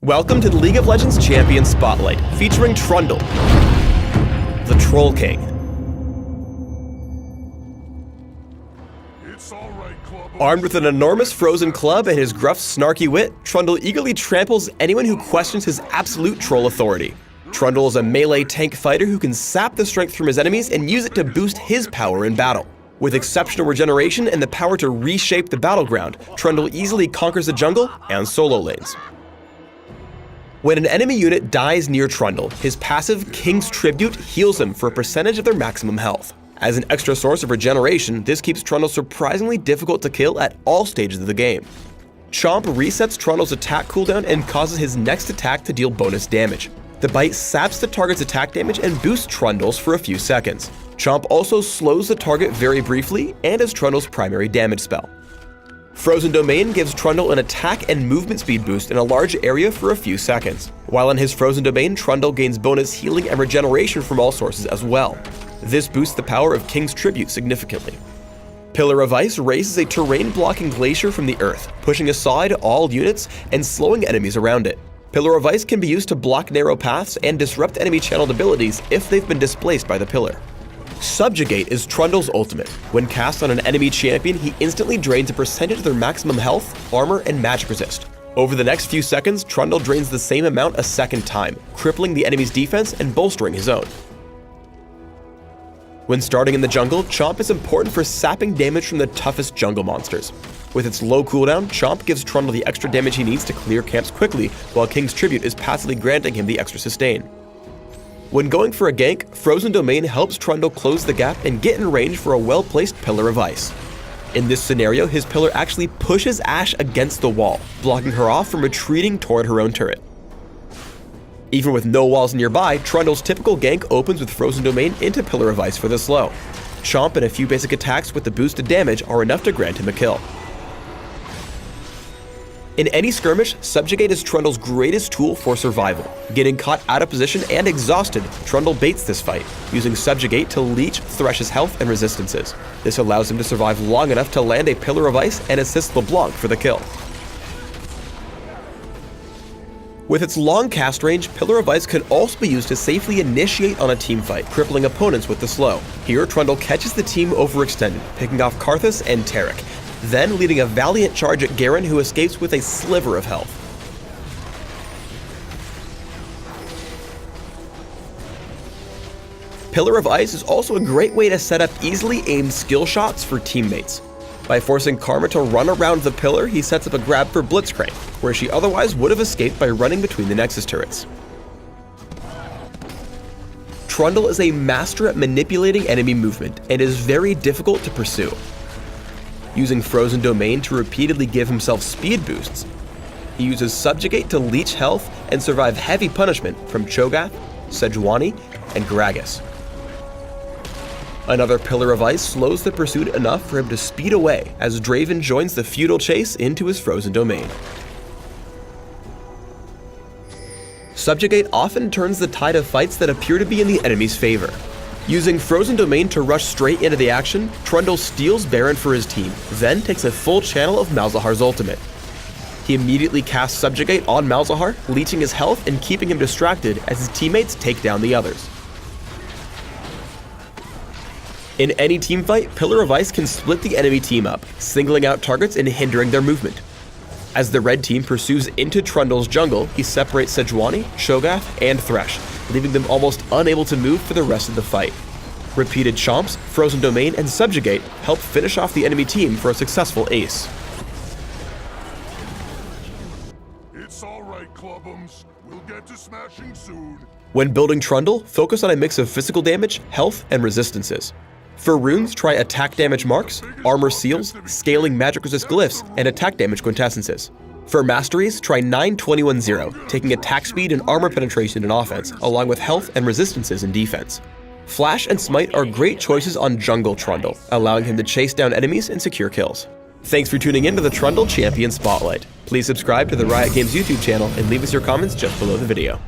Welcome to the League of Legends Champion Spotlight, featuring Trundle, the Troll King. Armed with an enormous frozen club and his gruff, snarky wit, Trundle eagerly tramples anyone who questions his absolute troll authority. Trundle is a melee tank fighter who can sap the strength from his enemies and use it to boost his power in battle. With exceptional regeneration and the power to reshape the battleground, Trundle easily conquers the jungle and solo lanes. When an enemy unit dies near Trundle, his passive King's Tribute heals them for a percentage of their maximum health. As an extra source of regeneration, this keeps Trundle surprisingly difficult to kill at all stages of the game. Chomp resets Trundle's attack cooldown and causes his next attack to deal bonus damage. The bite saps the target's attack damage and boosts Trundle's for a few seconds. Chomp also slows the target very briefly and is Trundle's primary damage spell. Frozen Domain gives Trundle an attack and movement speed boost in a large area for a few seconds. While in his Frozen Domain, Trundle gains bonus healing and regeneration from all sources as well. This boosts the power of King's Tribute significantly. Pillar of Ice raises a terrain-blocking glacier from the earth, pushing aside all units and slowing enemies around it. Pillar of Ice can be used to block narrow paths and disrupt enemy channeled abilities if they've been displaced by the pillar. Subjugate is Trundle's ultimate. When cast on an enemy champion, he instantly drains a percentage of their maximum health, armor, and magic resist. Over the next few seconds, Trundle drains the same amount a second time, crippling the enemy's defense and bolstering his own. When starting in the jungle, Chomp is important for sapping damage from the toughest jungle monsters. With its low cooldown, Chomp gives Trundle the extra damage he needs to clear camps quickly, while King's Tribute is passively granting him the extra sustain. When going for a gank, Frozen Domain helps Trundle close the gap and get in range for a well-placed Pillar of Ice. In this scenario, his pillar actually pushes Ashe against the wall, blocking her off from retreating toward her own turret. Even with no walls nearby, Trundle's typical gank opens with Frozen Domain into Pillar of Ice for the slow. Chomp and a few basic attacks with the boosted damage are enough to grant him a kill. In any skirmish, Subjugate is Trundle's greatest tool for survival. Getting caught out of position and exhausted, Trundle baits this fight, using Subjugate to leech Thresh's health and resistances. This allows him to survive long enough to land a Pillar of Ice and assist LeBlanc for the kill. With its long cast range, Pillar of Ice can also be used to safely initiate on a teamfight, crippling opponents with the slow. Here, Trundle catches the team overextended, picking off Karthus and Taric, then leading a valiant charge at Garen, who escapes with a sliver of health. Pillar of Ice is also a great way to set up easily aimed skill shots for teammates. By forcing Karma to run around the pillar, he sets up a grab for Blitzcrank, where she otherwise would have escaped by running between the Nexus turrets. Trundle is a master at manipulating enemy movement and is very difficult to pursue. Using Frozen Domain to repeatedly give himself speed boosts, he uses Subjugate to leech health and survive heavy punishment from Cho'Gath, Sejuani, and Gragas. Another Pillar of Ice slows the pursuit enough for him to speed away as Draven joins the futile chase into his Frozen Domain. Subjugate often turns the tide of fights that appear to be in the enemy's favor. Using Frozen Domain to rush straight into the action, Trundle steals Baron for his team, then takes a full channel of Malzahar's ultimate. He immediately casts Subjugate on Malzahar, leeching his health and keeping him distracted as his teammates take down the others. In any teamfight, Pillar of Ice can split the enemy team up, singling out targets and hindering their movement. As the red team pursues into Trundle's jungle, he separates Sejuani, Cho'Gath, and Thresh, leaving them almost unable to move for the rest of the fight. Repeated chomps, Frozen Domain, and Subjugate help finish off the enemy team for a successful ace. It's alright, Clubbums. We'll get to smashing soon. When building Trundle, focus on a mix of physical damage, health, and resistances. For runes, try attack damage marks, armor seals, scaling magic resist glyphs, and attack damage quintessences. For masteries, try 9-21-0, taking attack speed and armor penetration in offense, along with health and resistances in defense. Flash and Smite are great choices on jungle Trundle, allowing him to chase down enemies and secure kills. Thanks for tuning in to the Trundle Champion Spotlight. Please subscribe to the Riot Games YouTube channel and leave us your comments just below the video.